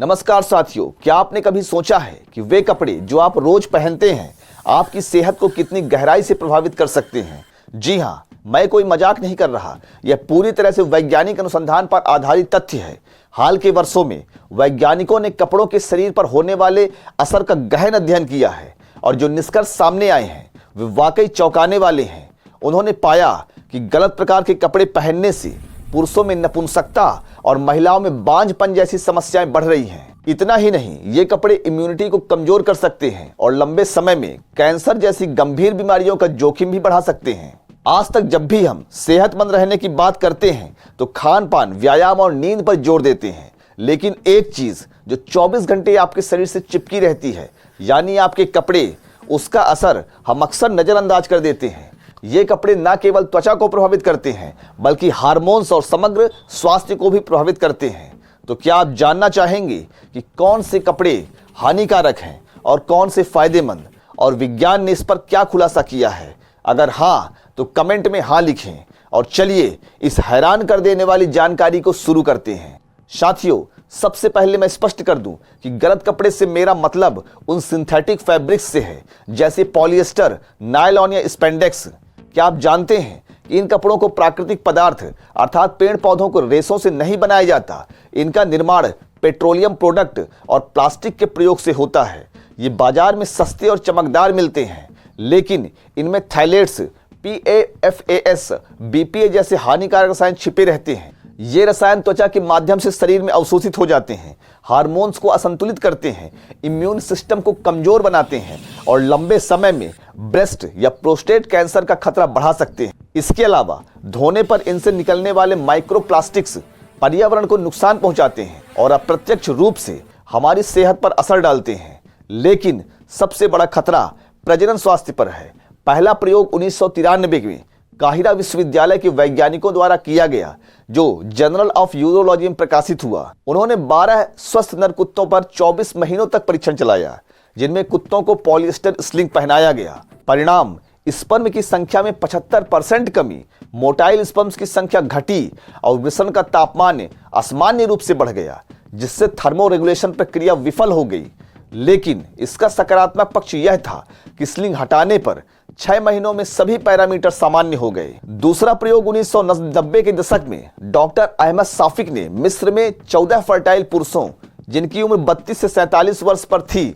नमस्कार साथियों, क्या आपने कभी सोचा है कि वे कपड़े जो आप रोज पहनते हैं आपकी सेहत को कितनी गहराई से प्रभावित कर सकते हैं। जी हाँ, मैं कोई मजाक नहीं कर रहा। यह पूरी तरह से वैज्ञानिक अनुसंधान पर आधारित तथ्य है। हाल के वर्षों में वैज्ञानिकों ने कपड़ों के शरीर पर होने वाले असर का गहन अध्ययन किया है और जो निष्कर्ष सामने आए हैं वे वाकई चौंकाने वाले हैं। उन्होंने पाया कि गलत प्रकार के कपड़े पहनने से पुरुषों में नपुंसकता और महिलाओं में बांझपन जैसी समस्याएं बढ़ रही हैं। इतना ही नहीं, ये कपड़े इम्यूनिटी को कमजोर कर सकते हैं और लंबे समय में कैंसर जैसी गंभीर बीमारियों का जोखिम भी बढ़ा सकते हैं। आज तक जब भी हम सेहतमंद रहने की बात करते हैं तो खान पान, व्यायाम और नींद पर जोर देते हैं, लेकिन एक चीज जो 24 घंटे आपके शरीर से चिपकी रहती है, यानी आपके कपड़े, उसका असर हम अक्सर नजरअंदाज कर देते हैं। ये कपड़े न केवल त्वचा को प्रभावित करते हैं बल्कि हार्मोन्स और समग्र स्वास्थ्य को भी प्रभावित करते हैं। तो क्या आप जानना चाहेंगे कि कौन से कपड़े हानिकारक हैं और कौन से फायदेमंद, और विज्ञान ने इस पर क्या खुलासा किया है? अगर हाँ तो कमेंट में हाँ लिखें और चलिए इस हैरान कर देने वाली जानकारी को शुरू करते हैं। साथियों, सबसे पहले मैं स्पष्ट कर दूं कि गलत कपड़े से मेरा मतलब उन सिंथेटिक फैब्रिक्स से है, जैसे पॉलिएस्टर, नायलॉन या स्पेंडेक्स। क्या आप जानते हैं कि इन कपड़ों को प्राकृतिक पदार्थ अर्थात पेड़ पौधों को रेशों से नहीं बनाया जाता। इनका निर्माण पेट्रोलियम प्रोडक्ट और प्लास्टिक के प्रयोग से होता है। ये बाजार में सस्ते और चमकदार मिलते हैं, लेकिन इनमें थैलेट्स, PFAS, BPA जैसे हानिकारक रसायन छिपे रहते हैं। ये रसायन त्वचा के माध्यम से शरीर में अवशोषित हो जाते हैं, हार्मोन्स को असंतुलित करते हैं, इम्यून सिस्टम को कमजोर बनाते हैं और लंबे समय में ब्रेस्ट या प्रोस्टेट कैंसर का खतरा बढ़ा सकते हैं। इसके अलावा धोने पर इनसे निकलने वाले माइक्रोप्लास्टिक्स पर्यावरण को नुकसान पहुंचाते हैं और अप्रत्यक्ष रूप से हमारी सेहत पर असर डालते हैं। लेकिन सबसे बड़ा खतरा प्रजनन स्वास्थ्य पर है। पहला प्रयोग 1993 में काहिरा विश्वविद्यालय के वैज्ञानिकों द्वारा किया गया, जो जर्नल ऑफ यूरोलॉजी में प्रकाशित हुआ। उन्होंने 12 स्वस्थ नर कुत्तों पर 24 महीनों तक परीक्षण चलाया, जिनमें कुत्तों को पॉलिएस्टर स्लिंग पहनाया गया। परिणाम, स्पर्म की संख्या में 75% कमी, मोटाइल स्पर्म्स की संख्या घटी और वृषण का तापमान असामान्य रूप से बढ़ गया, जिससे थर्मोरेगुलेशन प्रक्रिया विफल हो गई। लेकिन इसका सकारात्मक पक्ष यह था कि स्लिंग हटाने पर 6 महीनों में सभी पैरामीटर सामान्य हो गए। दूसरा प्रयोग 1990 के दशक में डॉक्टर अहमद साफिक ने मिस्र में 14 फर्टाइल पुरुषों, जिनकी उम्र 32 से 47 वर्ष पर थी,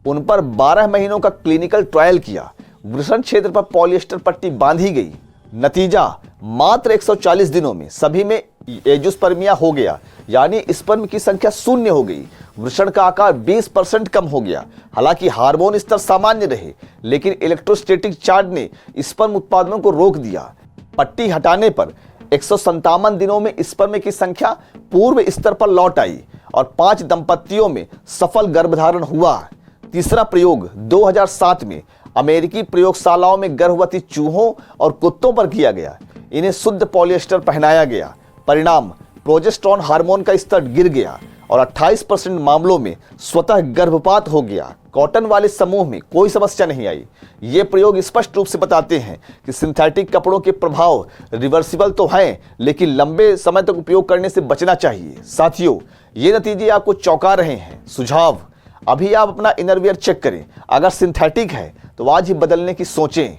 उन पर 12 महीनों का क्लिनिकल ट्रायल किया। वृषण क्षेत्र पर पॉलिएस्टर पट्टी बांधी गई। नतीजा, मात्र 140 दिनों में सभी में एंजियोस्पर्मिया हो गया, यानी स्पर्म की संख्या 0 हो गई। वृषण का आकार 20% कम हो गया। हालांकि हार्मोन स्तर सामान्य रहे, लेकिन इलेक्ट्रोस्टैटिक चार्ज ने स्पर्म उत्पादन को रोक दिया। पट्टी हटाने पर 157 दिनों में स्पर्म की संख्या पूर्व स्तर पर लौट आई और 5 दंपतियों में सफल गर्भधारण हुआ। तीसरा प्रयोग 2007 में अमेरिकी प्रयोगशालाओं में गर्भवती चूहों और कुत्तों पर किया गया। इन्हें शुद्ध पॉलिएस्टर पहनाया गया। परिणाम, प्रोजेस्टेरोन हार्मोन का स्तर गिर गया और 28% मामलों में स्वतः गर्भपात हो गया। कॉटन वाले समूह में कोई समस्या नहीं आई। ये प्रयोग स्पष्ट रूप से बताते हैं कि सिंथेटिक कपड़ों के प्रभाव रिवर्सिबल तो हैं, लेकिन लंबे समय तक उपयोग करने से बचना चाहिए। साथियों, ये नतीजे आपको चौंका रहे हैं। सुझाव, अभी आप अपना इनरवियर चेक करें। अगर सिंथेटिक है तो आज ही बदलने की सोचें।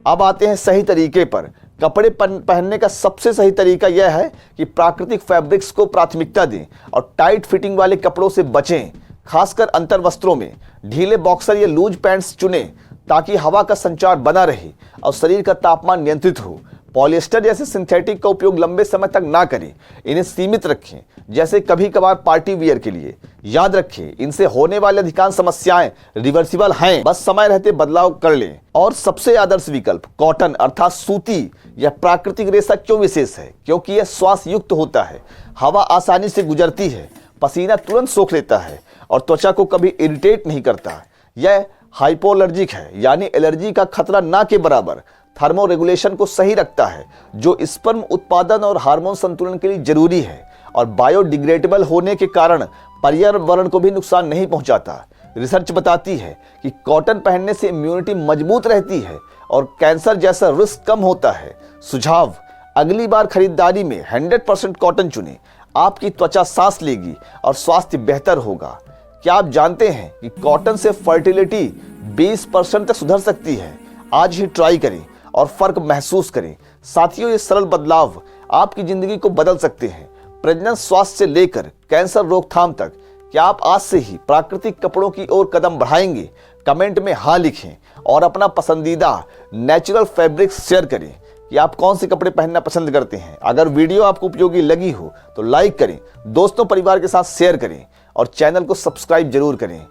अब आते हैं सही तरीके पर। कपड़े पहनने का सबसे सही तरीका यह है कि प्राकृतिक फैब्रिक्स को प्राथमिकता दें और टाइट फिटिंग वाले कपड़ों से बचें। खासकर अंतर वस्त्रों में ढीले बॉक्सर या लूज पैंट्स चुनें ताकि हवा का संचार बना रहे और शरीर का तापमान नियंत्रित हो। पॉलिएस्टर जैसे सिंथेटिक का उपयोग लंबे समय तक ना करें। इन्हें सीमित रखें, जैसे कभी कभार पार्टी वियर के लिए। याद रखें, इनसे होने वाली अधिकांश समस्याएं रिवर्सिबल हैं, बस समय रहते बदलाव कर लें। और सबसे आदर्श विकल्प कॉटन अर्थात सूती या प्राकृतिक रेशा क्यों विशेष है? क्योंकि यह श्वास युक्त होता है, हवा आसानी से गुजरती है, पसीना तुरंत सोख लेता है और त्वचा को कभी इरिटेट नहीं करता। यह हाइपोअलर्जिक है, यानी एलर्जी का खतरा ना के बराबर। थर्मोरेगुलेशन को सही रखता है, जो स्पर्म उत्पादन और हार्मोन संतुलन के लिए जरूरी है, और बायोडिग्रेडेबल होने के कारण पर्यावरण को भी नुकसान नहीं पहुंचाता। रिसर्च बताती है कि कॉटन पहनने से इम्यूनिटी मजबूत रहती है और कैंसर जैसा रिस्क कम होता है। सुझाव, अगली बार खरीदारी में 100% कॉटन चुनें। आपकी त्वचा सांस लेगी और स्वास्थ्य बेहतर होगा। क्या आप जानते हैं कि कॉटन से फर्टिलिटी 20% तक सुधर सकती है? आज ही ट्राई करें और फर्क महसूस करें। साथियों, ये सरल बदलाव आपकी जिंदगी को बदल सकते हैं, प्रजनन स्वास्थ्य से लेकर कैंसर रोकथाम तक। क्या आप आज से ही प्राकृतिक कपड़ों की ओर कदम बढ़ाएंगे? कमेंट में हाँ लिखें और अपना पसंदीदा नेचुरल फैब्रिक्स शेयर करें कि आप कौन से कपड़े पहनना पसंद करते हैं। अगर वीडियो आपको उपयोगी लगी हो तो लाइक करें, दोस्तों परिवार के साथ शेयर करें और चैनल को सब्सक्राइब जरूर करें।